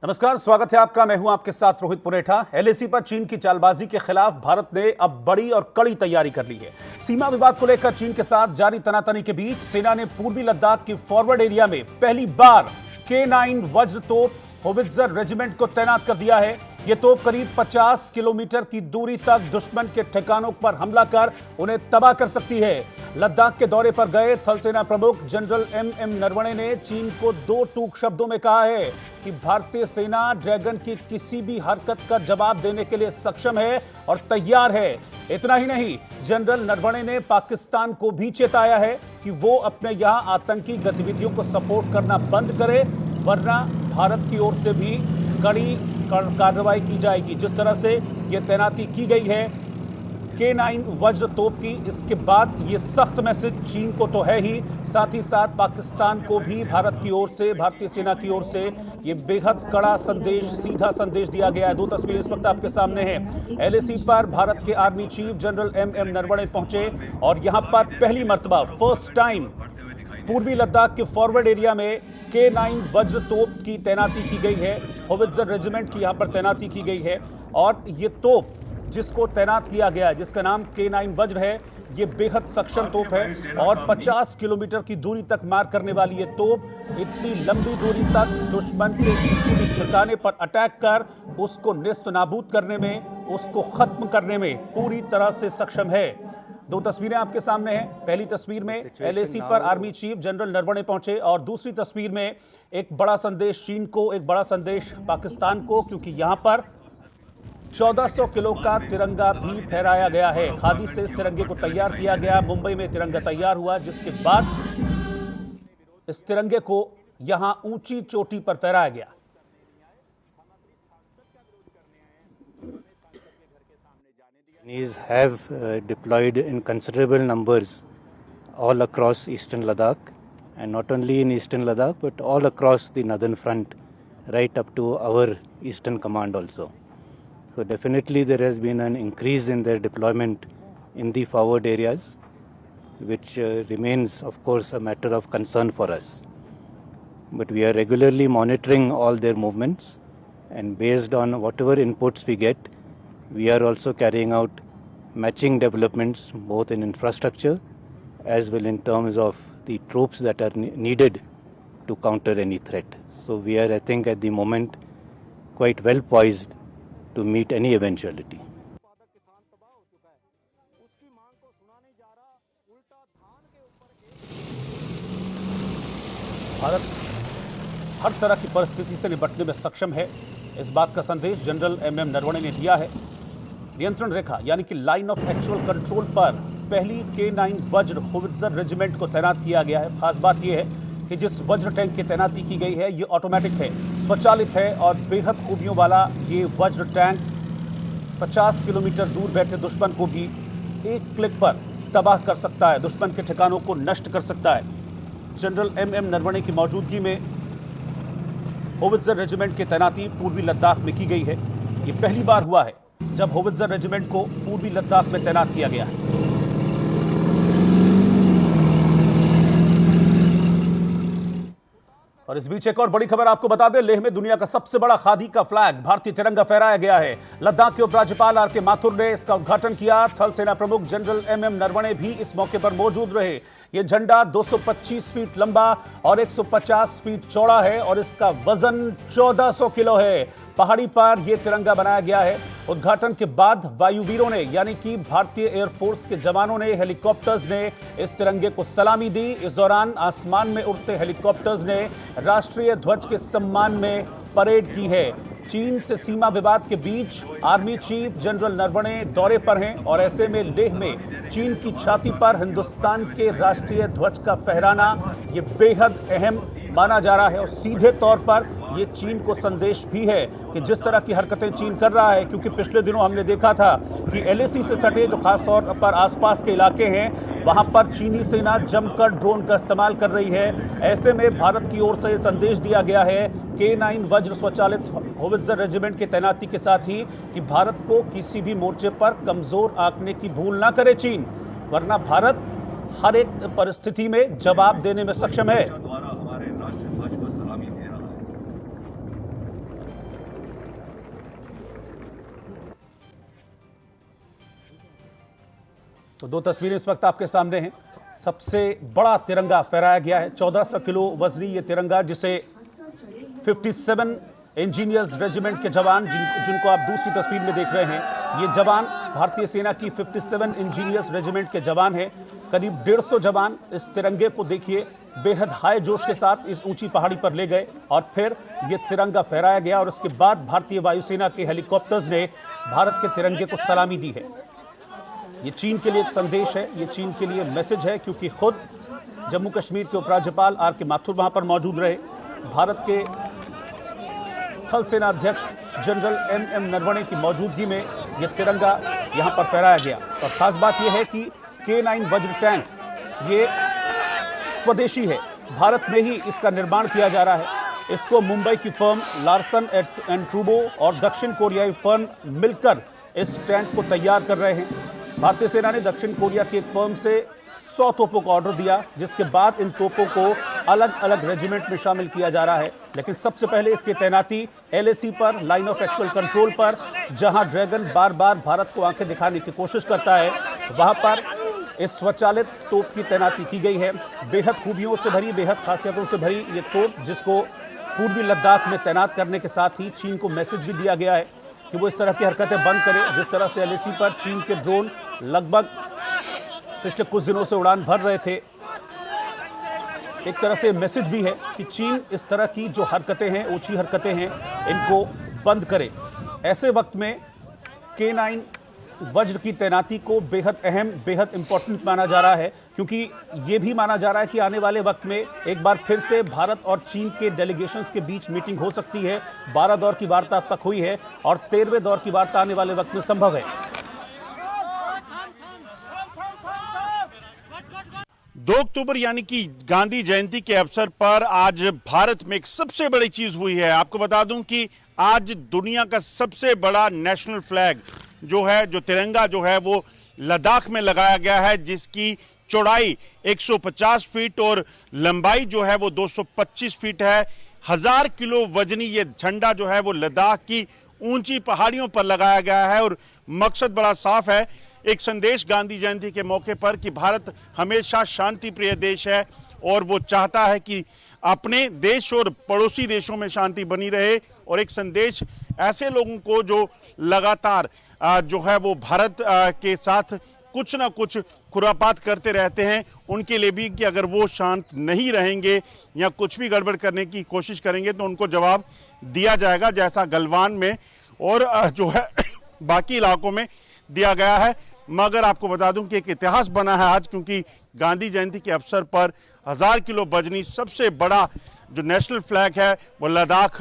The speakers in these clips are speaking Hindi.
नमस्कार, स्वागत है आपका। मैं हूं आपके साथ रोहित पुनेठा। एलएसी पर चीन की चालबाजी के खिलाफ भारत ने अब बड़ी और कड़ी तैयारी कर ली है। सीमा विवाद को लेकर चीन के साथ जारी तनातनी के बीच सेना ने पूर्वी लद्दाख के फॉरवर्ड एरिया में पहली बार K9 वज्र तोप होवित्जर रेजिमेंट को तैनात कर दिया है। यह तोप करीब 50 किलोमीटर की दूरी तक दुश्मन के ठिकानों पर हमला कर उन्हें तबाह कर सकती है। लद्दाख के दौरे पर गए थल सेना प्रमुख जनरल एम नरवणे ने चीन को दो टूक शब्दों में कहा है कि भारतीय सेना ड्रैगन की किसी भी हरकत का जवाब देने के लिए सक्षम है और तैयार है। इतना ही नहीं, जनरल नरवणे ने पाकिस्तान को भी चेताया है कि वो अपने यहां आतंकी गतिविधियों को सपोर्ट करना बंद करे, वरना भारत की ओर से भी कड़ी कार्रवाई की जाएगी। जिस तरह से यह तैनाती की गई है K9 वज्र तोप की, इसके बाद ये सख्त मैसेज चीन को तो है ही, साथ ही साथ पाकिस्तान को भी भारत की ओर से, भारतीय सेना की ओर से ये बेहद कड़ा संदेश, सीधा संदेश दिया गया है। दो तस्वीरें इस वक्त आपके सामने हैं। एलएसी पर भारत के army chief general M Naravane पहुंचे और यहां पर पहली मर्तबा, फर्स्ट टाइम, पूर्वी लद्दाख के फॉरवर्ड एरिया में K9 वज्र तोप की तैनाती की गई है। होवित्जर रेजिमेंट की यहां पर तैनाती की गई है और ये तोप जिसको तैनात किया गया है, जिसका नाम K9 वज्र है, ये बेहद सक्षम तोप है और 50 किलोमीटर की दूरी तक मार करने वाली ये तोप इतनी लंबी दूरी तक दुश्मन के किसी भी ठिकाने पर अटैक कर उसको नेस्त नाबूद करने में, उसको खत्म करने में पूरी तरह से सक्षम है। दो तस्वीरें आपके सामने हैं। पहली तस्वीर में एलएसी पर आर्मी चीफ जनरल नरवणे पहुंचे और दूसरी तस्वीर में एक बड़ा संदेश चीन को, एक बड़ा संदेश पाकिस्तान को, क्योंकि यहां पर 1400 किलो का तिरंगा भी फहराया गया है। खादी से इस तिरंगे को तैयार किया गया। मुंबई में तिरंगा तैयार हुआ, जिसके बाद इस तिरंगे को यहां ऊंची चोटी पर फहराया गया। Chinese have deployed in considerable numbers all across eastern Ladakh, and not only in eastern Ladakh but all across the northern front, right up to our eastern command also. So definitely there has been an increase in their deployment in the forward areas, which remains of course a matter of concern for us. But we are regularly monitoring all their movements, and based on whatever inputs we get, we are also carrying out matching developments both in infrastructure as well in terms of the troops that are needed to counter any threat. So we are, I think, at the moment quite well poised to meet any eventuality. Bharat हर तरह की परिस्थिति से निपटने में सक्षम है, इस बात का संदेश जनरल एम नरवणे ने दिया है। नियंत्रण रेखा यानी कि लाइन ऑफ एक्चुअल कंट्रोल पर पहली K9 वज्र होवित्जर रेजिमेंट को तैनात किया गया है। खास बात यह है कि जिस वज्र टैंक की तैनाती की गई है, ये ऑटोमेटिक है, स्वचालित है और बेहद खूबियों वाला ये वज्र टैंक 50 किलोमीटर दूर बैठे दुश्मन को भी एक क्लिक पर तबाह कर सकता है, दुश्मन के ठिकानों को नष्ट कर सकता है। जनरल एम नरवणे की मौजूदगी में होवित्जर रेजिमेंट की तैनाती पूर्वी लद्दाख में की गई है। ये पहली बार हुआ है जब होवित्जर रेजिमेंट को पूर्वी लद्दाख में तैनात किया गया है। और इस बीच एक और बड़ी खबर आपको बता दें, लेह में दुनिया का सबसे बड़ा खादी का फ्लैग, भारतीय तिरंगा फहराया गया है। लद्दाख के उपराज्यपाल आर.के. माथुर ने इसका उद्घाटन किया। थल सेना प्रमुख जनरल एम नरवणे भी इस मौके पर मौजूद रहे। यह झंडा 225 फीट लंबा और 150 फीट चौड़ा है और इसका वजन 1400 किलो है। पहाड़ी पर यह तिरंगा बनाया गया है। उद्घाटन के बाद वायुवीरों ने, यानी कि भारतीय एयरफोर्स के जवानों ने, हेलीकॉप्टर्स ने इस तिरंगे को सलामी दी। इस दौरान आसमान में उड़ते हेलीकॉप्टर्स ने राष्ट्रीय ध्वज के सम्मान में परेड की है। चीन से सीमा विवाद के बीच आर्मी चीफ जनरल नरवणे दौरे पर हैं और ऐसे में लेह में चीन की छाती पर हिंदुस्तान के राष्ट्रीय ध्वज का फहराना ये बेहद अहम माना जा रहा है और सीधे तौर पर ये चीन को संदेश भी है कि जिस तरह की हरकतें चीन कर रहा है, क्योंकि पिछले दिनों हमने देखा था कि एलएसी से सटे जो खास तौर पर आसपास के इलाके हैं, वहां पर चीनी सेना जमकर ड्रोन का इस्तेमाल कर रही है। ऐसे में भारत की ओर से संदेश दिया गया है K9 वज्र स्वचालित होवित्जर रेजिमेंट की तैनाती के साथ ही कि भारत को किसी भी मोर्चे पर कमजोर आंकने की भूल ना करे चीन, वरना भारत हर एक परिस्थिति में जवाब देने में सक्षम है। तो दो तस्वीरें इस वक्त आपके सामने हैं। सबसे बड़ा तिरंगा फहराया गया है, 1400 किलो वजनी ये तिरंगा, जिसे 57 इंजीनियर्स रेजिमेंट के जवान जिनको आप दूसरी तस्वीर में देख रहे हैं, ये जवान भारतीय सेना की 57 इंजीनियर्स रेजिमेंट के जवान हैं। करीब 150 जवान इस तिरंगे को देखिए बेहद हाई जोश के साथ इस ऊंची पहाड़ी पर ले गए और फिर ये तिरंगा फहराया गया और उसके बाद भारतीय वायुसेना के हेलीकॉप्टर्स ने भारत के तिरंगे को सलामी दी है। ये चीन के लिए एक संदेश है, ये चीन के लिए मैसेज है, क्योंकि खुद जम्मू कश्मीर के उपराज्यपाल आर.के. माथुर वहां पर मौजूद रहे। भारत के थल सेना अध्यक्ष जनरल एम.एम. नरवणे की मौजूदगी में यह तिरंगा यहां पर फहराया गया। और खास बात यह है कि K9 वज्र टैंक ये स्वदेशी है, भारत में ही इसका निर्माण किया जा रहा है। इसको मुंबई की फर्म लार्सन एंड ट्रूबो और दक्षिण कोरियाई फर्म मिलकर इस टैंक को तैयार कर रहे हैं। भारतीय सेना ने दक्षिण कोरिया की एक फर्म से 100 तोपों का ऑर्डर दिया, जिसके बाद इन तोपों को अलग अलग रेजिमेंट में शामिल किया जा रहा है। लेकिन सबसे पहले इसकी तैनाती LAC पर, लाइन ऑफ एक्चुअल कंट्रोल पर, जहां ड्रैगन बार बार भारत को आंखें दिखाने की कोशिश करता है, वहां पर इस स्वचालित तोप की तैनाती की गई है। बेहद खूबियों से भरी, बेहद खासियतों से भरी ये तोप, जिसको पूर्वी लद्दाख में तैनात करने के साथ ही चीन को मैसेज भी दिया गया है कि वो इस तरह की हरकतें बंद करे। जिस तरह से LAC पर चीन के ड्रोन लगभग पिछले कुछ दिनों से उड़ान भर रहे थे, एक तरह से मैसेज भी है कि चीन इस तरह की जो हरकतें हैं, ऊंची हरकतें हैं, इनको बंद करे। ऐसे वक्त में K9 वज्र की तैनाती को बेहद अहम, बेहद इंपॉर्टेंट माना जा रहा है, क्योंकि ये भी माना जा रहा है कि आने वाले वक्त में एक बार फिर से भारत और चीन के डेलीगेशंस के बीच मीटिंग हो सकती है। 12 दौर की वार्ता अब तक हुई है और 13वें दौर की वार्ता आने वाले वक्त में संभव है। 2 अक्टूबर यानी कि गांधी जयंती के अवसर पर आज भारत में एक सबसे बड़ी चीज हुई है। आपको बता दूं कि आज दुनिया का सबसे बड़ा नेशनल फ्लैग जो है, जो तिरंगा जो है, वो लद्दाख में लगाया गया है, जिसकी चौड़ाई 150 फीट और लंबाई जो है वो 225 फीट है। 1000 किलो वजनी ये झंडा जो है वो लद्दाख की ऊंची पहाड़ियों पर लगाया गया है और मकसद बड़ा साफ है, एक संदेश गांधी जयंती के मौके पर कि भारत हमेशा शांति प्रिय देश है और वो चाहता है कि अपने देश और पड़ोसी देशों में शांति बनी रहे। और एक संदेश ऐसे लोगों को जो लगातार जो है वो भारत के साथ कुछ ना कुछ खुरापात करते रहते हैं, उनके लिए भी कि अगर वो शांत नहीं रहेंगे या कुछ भी गड़बड़ करने की कोशिश करेंगे तो उनको जवाब दिया जाएगा, जैसा गलवान में और जो है बाकी इलाकों में दिया गया है। मगर आपको बता दूं कि एक इतिहास बना है आज, क्योंकि गांधी जयंती के अवसर पर 1000 किलो वजनी सबसे बड़ा जो नेशनल फ्लैग है वो लद्दाख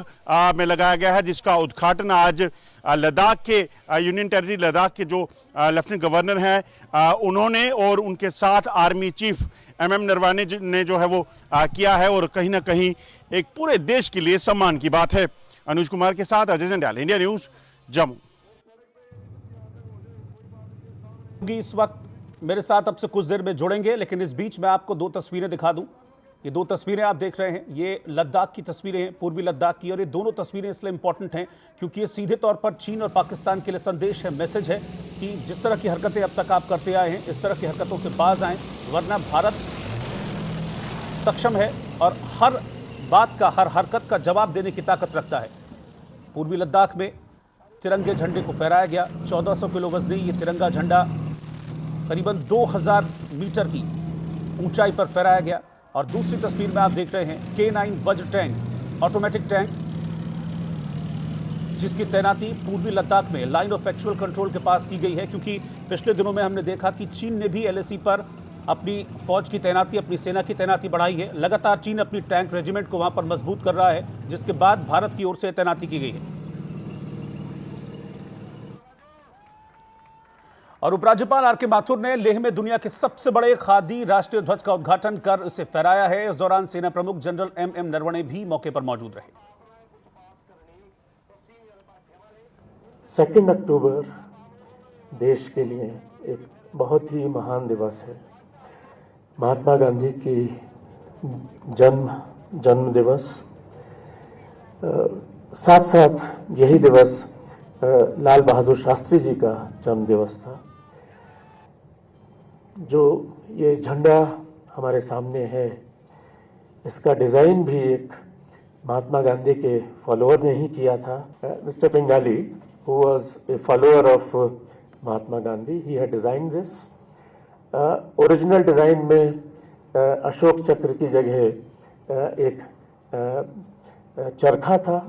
में लगाया गया है, जिसका उद्घाटन आज लद्दाख के यूनियन टेरिटरी लद्दाख के जो लेफ्टिनेंट गवर्नर हैं उन्होंने और उनके साथ आर्मी चीफ M.M. नरवणे ने जो है वो किया है। और कहीं ना कहीं एक पूरे देश के लिए सम्मान की बात है। अनुज कुमार के साथ अजय जंडियाल, इंडिया न्यूज, जम्मू। इस वक्त मेरे साथ अब से कुछ देर में जुड़ेंगे, लेकिन इस बीच मैं आपको 2 तस्वीरें दिखा दूं। ये 2 तस्वीरें आप देख रहे हैं, ये लद्दाख की तस्वीरें हैं, पूर्वी लद्दाख की, और ये दोनों तस्वीरें इसलिए इंपॉर्टेंट हैं क्योंकि ये सीधे तौर पर चीन और पाकिस्तान के लिए संदेश है, मैसेज है कि जिस तरह की हरकतें अब तक आप करते आए हैं, इस तरह की हरकतों से बाज आएं, वरना भारत सक्षम है और हर बात का, हर हरकत का जवाब देने की ताकत रखता है। पूर्वी लद्दाख में तिरंगे झंडे को फहराया गया। 1400 किलो वजनी ये तिरंगा झंडा करीबन 2000 मीटर की ऊंचाई पर फहराया गया। और दूसरी तस्वीर में आप देख रहे हैं K9 वज्र टैंक, ऑटोमेटिक टैंक, जिसकी तैनाती पूर्वी लद्दाख में लाइन ऑफ एक्चुअल कंट्रोल के पास की गई है, क्योंकि पिछले दिनों में हमने देखा कि चीन ने भी LAC पर अपनी फौज की तैनाती, अपनी सेना की तैनाती बढ़ाई है। लगातार चीन अपनी टैंक रेजिमेंट को वहां पर मजबूत कर रहा है, जिसके बाद भारत की ओर से तैनाती की गई है। और उपराज्यपाल आर.के. माथुर ने लेह में दुनिया के सबसे बड़े खादी राष्ट्रीय ध्वज का उद्घाटन कर इसे फहराया है। इस दौरान सेना प्रमुख जनरल M.M. नरवणे भी मौके पर मौजूद रहे। 2 अक्टूबर देश के लिए एक बहुत ही महान दिवस है। महात्मा गांधी की जन्म दिवस, साथ साथ यही दिवस लाल बहादुर शास्त्री जी का जन्म दिवस था। जो ये झंडा हमारे सामने है, इसका डिज़ाइन भी एक महात्मा गांधी के फॉलोअर ने ही किया था। Mister Pingali, who was a follower of Mahatma Gandhi, he had design this. Original design में अशोक चक्र की जगह एक चरखा था,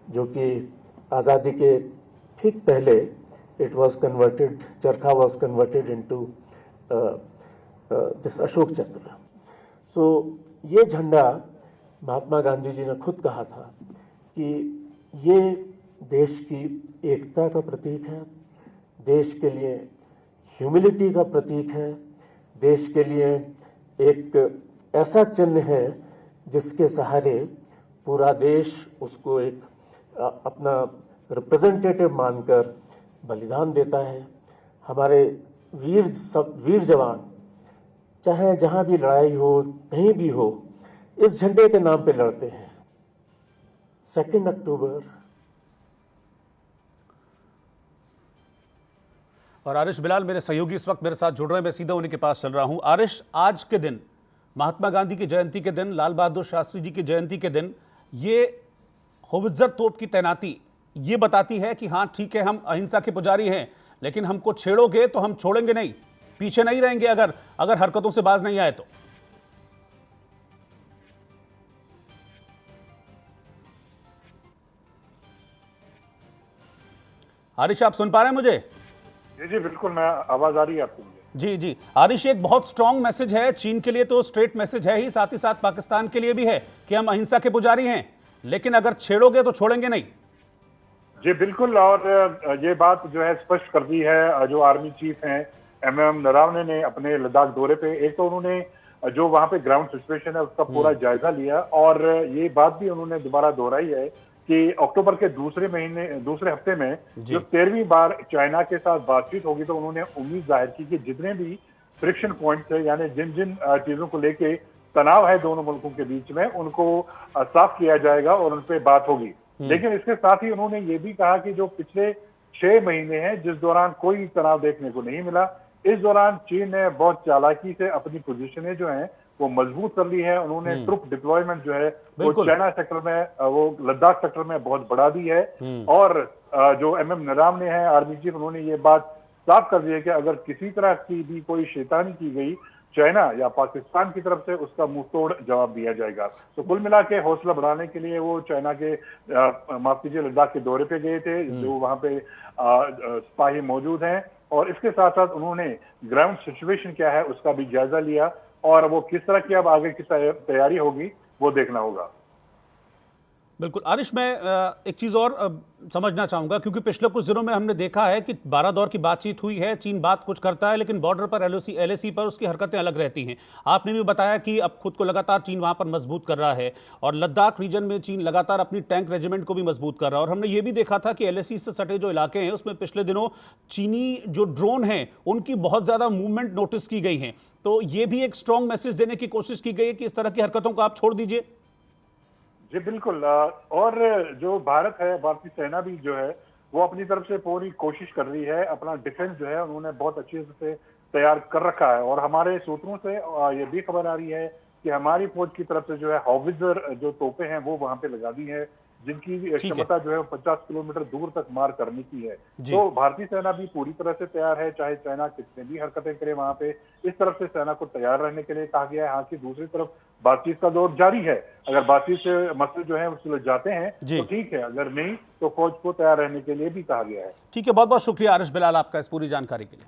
जो कि आज़ादी के ठीक पहले चरखा was converted into this Ashok चक्र। सो ये झंडा महात्मा गांधी जी ने खुद कहा था कि ये देश की एकता का प्रतीक है, देश के लिए ह्यूमिलिटी का प्रतीक है, देश के लिए एक ऐसा चिन्ह है जिसके सहारे पूरा देश उसको एक अपना रिप्रेजेंटेटिव मानकर बलिदान देता है। हमारे वीर जवान चाहे जहां भी लड़ाई हो, कहीं भी हो, इस झंडे के नाम पे लड़ते हैं। 2 अक्टूबर। और आरिश बिलाल मेरे सहयोगी इस वक्त मेरे साथ जुड़ रहे हैं, मैं सीधा उन्हीं के पास चल रहा हूं। आरिश, आज के दिन, महात्मा गांधी की जयंती के दिन, लाल बहादुर शास्त्री जी की जयंती के दिन, ये होवित्जर तोप की तैनाती ये बताती है कि हाँ ठीक है, हम अहिंसा के पुजारी हैं, लेकिन हमको छेड़ोगे तो हम छोड़ेंगे नहीं, पीछे नहीं रहेंगे अगर हरकतों से बाज नहीं आए तो। आरिश, आप सुन पा रहे हैं मुझे? जी बिल्कुल, मैं आवाज आ रही है आपको? जी जी आरिश, एक बहुत स्ट्रांग मैसेज है चीन के लिए, तो स्ट्रेट मैसेज है ही, साथ ही साथ पाकिस्तान के लिए भी है कि हम अहिंसा के पुजारी हैं, लेकिन अगर छेड़ोगे तो छोड़ेंगे नहीं। जी बिल्कुल, और ये बात जो है स्पष्ट कर दी है जो आर्मी चीफ हैं MM नरावने ने अपने लद्दाख दौरे पे। एक तो उन्होंने जो वहां पे ग्राउंड सिचुएशन है उसका पूरा जायजा लिया, और ये बात भी उन्होंने दोबारा दोहराई है कि अक्टूबर के दूसरे हफ्ते में जो 13वीं बार चाइना के साथ बातचीत होगी, तो उन्होंने उम्मीद जाहिर की कि जितने भी फ्रिक्शन पॉइंट्स है, यानी जिन जिन चीजों को लेके तनाव है दोनों मुल्कों के बीच में, उनको साफ किया जाएगा और उन पर बात होगी। लेकिन इसके साथ ही उन्होंने ये भी कहा कि जो पिछले 6 महीने हैं जिस दौरान कोई तनाव देखने को नहीं मिला, इस दौरान चीन ने बहुत चालाकी से अपनी पोजीशनें जो हैं वो मजबूत कर ली है। उन्होंने ट्रुप डिप्लॉयमेंट जो है वो चाइना सेक्टर में, वो लद्दाख सेक्टर में बहुत बढ़ा दी है। और जो MM नरावने हैं आर्मी चीफ, उन्होंने ये बात साफ कर दी है कि अगर किसी तरह की भी कोई शैतानी की गई चाइना या पाकिस्तान की तरफ से, उसका मुंह तोड़ जवाब दिया जाएगा। तो कुल मिला के हौसला बढ़ाने के लिए वो चाइना के माफ कीजिए लद्दाख के दौरे पे गए थे, जो वहां पे सिपाही मौजूद हैं, और इसके साथ साथ उन्होंने ग्राउंड सिचुएशन क्या है उसका भी जायजा लिया, और वो किस तरह की अब आगे की तैयारी होगी वो देखना होगा। बिल्कुल आरिश, मैं एक चीज़ और समझना चाहूँगा, क्योंकि पिछले कुछ दिनों में हमने देखा है कि 12 दौर की बातचीत हुई है, चीन बात कुछ करता है, लेकिन बॉर्डर पर LAC पर उसकी हरकतें अलग रहती हैं। आपने भी बताया कि अब खुद को लगातार चीन वहाँ पर मजबूत कर रहा है, और लद्दाख रीजन में चीन लगातार अपनी टैंक रेजिमेंट को भी मजबूत कर रहा है। और हमने ये भी देखा था कि LAC से सटे जो इलाके हैं उसमें पिछले दिनों चीनी जो ड्रोन हैं उनकी बहुत ज़्यादा मूवमेंट नोटिस की गई हैं। तो ये भी एक स्ट्रॉन्ग मैसेज देने की कोशिश की गई है कि इस तरह की हरकतों को आप छोड़ दीजिए। जी बिल्कुल, और जो भारत है, भारतीय सेना भी जो है वो अपनी तरफ से पूरी कोशिश कर रही है। अपना डिफेंस जो है उन्होंने बहुत अच्छे से तैयार कर रखा है, और हमारे सूत्रों से ये भी खबर आ रही है कि हमारी फौज की तरफ से जो है हॉवित्जर जो तोपें हैं वो वहां पे लगा दी है, जिनकी क्षमता जो है 50 किलोमीटर दूर तक मार करने की है। तो भारतीय सेना भी पूरी तरह से तैयार है, चाहे चाइना कितने भी हरकतें करे वहां पे। इस तरफ से सेना को तैयार रहने के लिए कहा गया है। हाँ की दूसरी तरफ बातचीत का दौर जारी है, अगर बातचीत से मसले जो है सुलझ जाते हैं तो ठीक है, अगर नहीं तो फौज को तैयार रहने के लिए भी कहा गया है। ठीक है, बहुत बहुत शुक्रिया आरिश बिलाल आपका इस पूरी जानकारी के लिए।